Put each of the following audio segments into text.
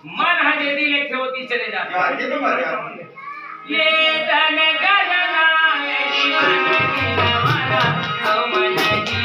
मन हजेदी लेके होती चले जाते ये तन गजना जीवन की रवाना ओ मन की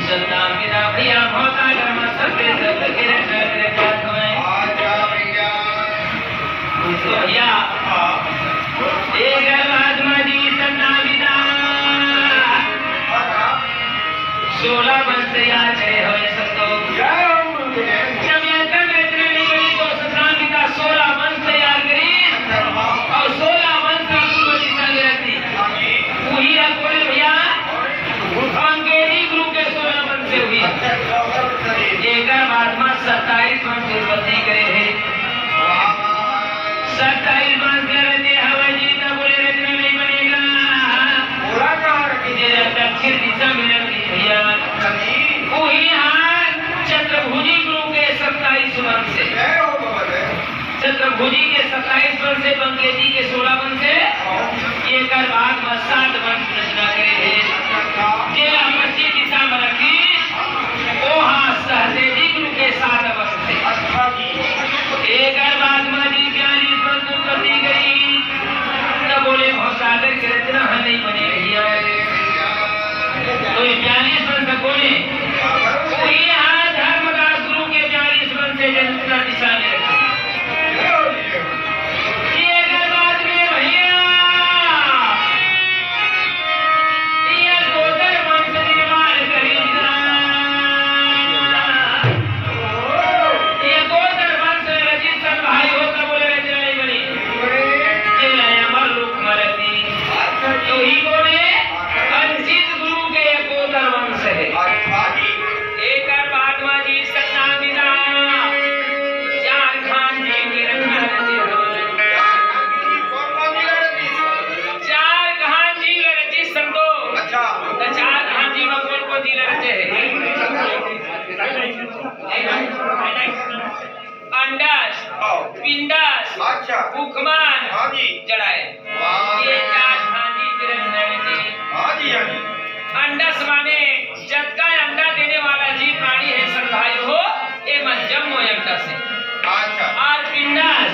सत्ता 16 वर्ष तैयार करे हुए संतो। जब ये तक इतने नहीं गई तो सतनाम पिता 16 वर्ष तैयार करी और 16 वर्ष का पूर्व दिशा में रहती। वही बोले भैया अंगेरी गुरु के 16 वर्ष से हुई। एक बाद में 27 वर्ष उत्पत्ति करे है। 27 वर्ष रहते हवा जी तब बोले रत्न नहीं बनेगा। दक्षिण दिशा में रहती भैया वही चतुर्भुजी गुरु के 27 वर्ष से। चतुर्भुजी के 27 वर्ष से बंकेजी के 16 वर्ष से एक बाद में 7 वर्ष रचना करे है। जेला पश्चिम दिशा में रखी वो सहदेवी गुरु के 7 वर्ष से। एक बाद में जी 42 वर्ष उत्पत्ति गई तब बोले भवसागर की रचना नहीं बनी रही है। तो 42 वर्ष बोले वही धर्मदास गुरु के 42 वर्ष से जनता दिशा में रखी। एक बाद में भैया ये गोदर वंश निर्माण करी। ये गोदर वंश रचित सन भाई होकर बोले रचना नहीं बनी। जेला अमर लोक मरती तो ही बोले अंशित गुरु के गोदर वंश है। एक बाद में जी सतनाम पिता झारखंड जी की रचना रची। झारखंड जी रची संतो। झारखंड जी में कौन कौन जिले रचे हैं? अंडस, पिंडस, कुकमान, जड़ाए। ये झारखंड जी की रचना रची। अंडस माने जग का अंडा देने वाला जीव प्राणी है संभाई हो ये मन जन्म अंडा से। और पिंडस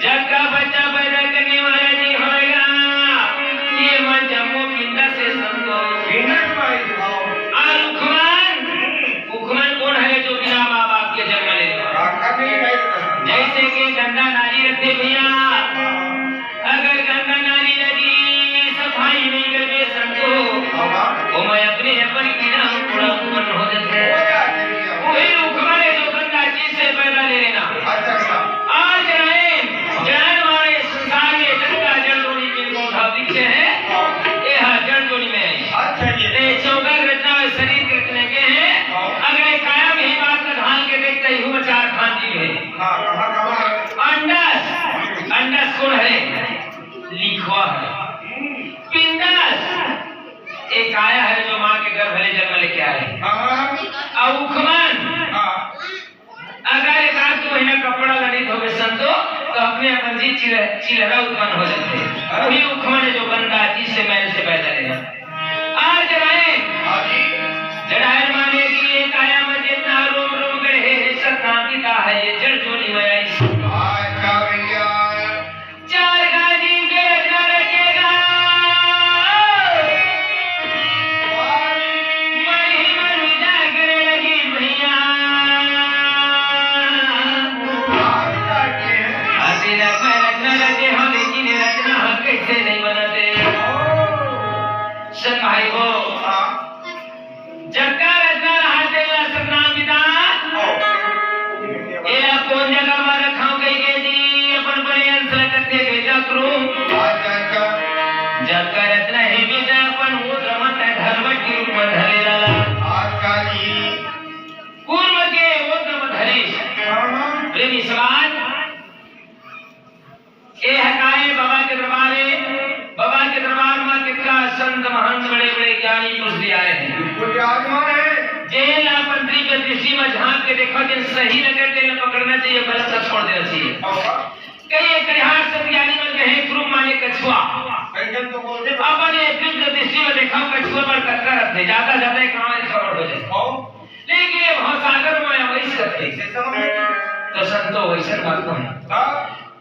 जग का बच्चा पैदा करने वाला जीव होगा ये मन जन्म पिंडस से संतो। और उखमान कौन है जो बिना माँ बाप के जन्म लेगा। जैसे कि गंगा नारी रखते भैया अगर गंगा नारी नदी सफाई नहीं करके संतो वो मैं अपने अपन कीड़ा पूरा उत्पन्न हो जाते हैं। वही उखमारे जो गंगा चीज से पैदा ले लेना। आज रहे जैन वाले संसार में जंगा जड़ोनी के पौधा वृक्ष है ये जड़ोनी में है। चौका रचना शरीर के रचने के हैं। अगर काया में ही बात का ढाल के देखते ही हुआ झारखंड जी है। अंडस अंडस कौन है? लिखवा है। पिंडस एक आया है जो माँ के गर्भ में जन्म लेके आए। और उखमान अगर एक आध महीना कपड़ा लड़ित हो गए संतो तो अपने अपन जी चिलहरा उत्पन्न हो जाते हैं। वही उखमान है जो बंदा जिससे मैंने से पैदा लेना। आज जड़ाए माने की ये काया में जितना रोम रोम गए है सतनाम पिता है ये जड़ जोनी में आई। भाई वो जगह रचना रहा देगा सतनाम पिता ये कौन जगह में रखाओ गई के जी अपन बड़े अंश करते बेटा करो जगह रचना है बेटा अपन वो रमत है धर्मट के रूप में धरे डाला। पूर्व के वो रमत धरे प्रेमी समाज ये हकाए बाबा के दरबार में कितना संत महंत बड़े बड़े ज्ञानी पुरुष आए हैं। जेल मंत्री के दृष्टि में झांक के देखो कि सही लगे तो पकड़ना चाहिए गलत न छोड़ देना चाहिए। कई एक सब ज्ञानी में कहे क्रूप माने कछुआ अपन ये दृष्टि में देखा कछुआ पर कतरा रखते ज्यादा कहाँ खबर हो जाए। लेकिन ये भवसागर में वैसे रखते तो संतो वैसे बात है।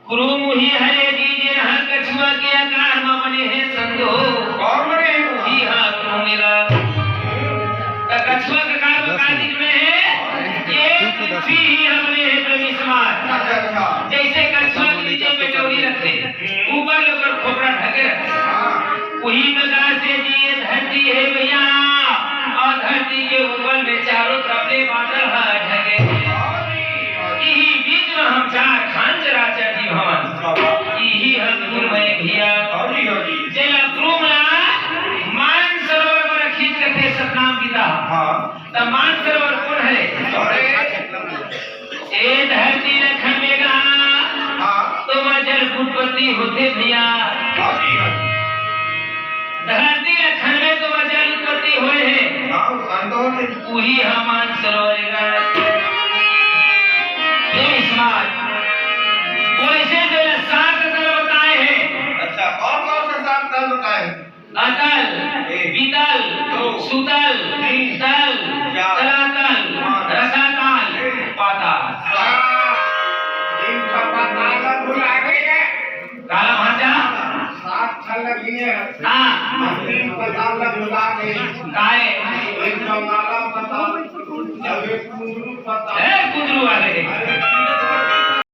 गुरु मुही हरे जी जिन हर कछुआ के आकार में बने हैं संतो ही हाँ गुरु मिला कछुआ के आकार में कार्तिक में है ये पृथ्वी ही हमने है प्रेमी समाज। जैसे कछुआ के नीचे में डोरी रखते ऊपर लेकर खोपड़ा ढके रखते वही प्रकार से जी ये धरती है भैया और धरती प्रबले बादल है ढगे यही बीच में हम चार खान राजा जी भवन यही हरपुर में भिया जेला क्रूमला मान सरोवर पर खींच के सतनाम गीता तब मान सरोवर कौन है ए धरती लखन मेगा तो जल उत्पत्ति होते भैया धरती लखन में तो जल उत्पत्ति हुए है वही मान सरोवर वैसे जो 7 दल बताए हैं। अच्छा कौन कौन से 7 दल बताए हैं? अतल, वितल, सुतल, तल, तलातल, रसातल, पाताल। जिनका पाताल भुला गए काला भांजा 7 छल लगी है। हाँ 3 पाताल भुला गए काहे एक नाला पाताल जब एक कुंदरू पाताल कुंदरू वाले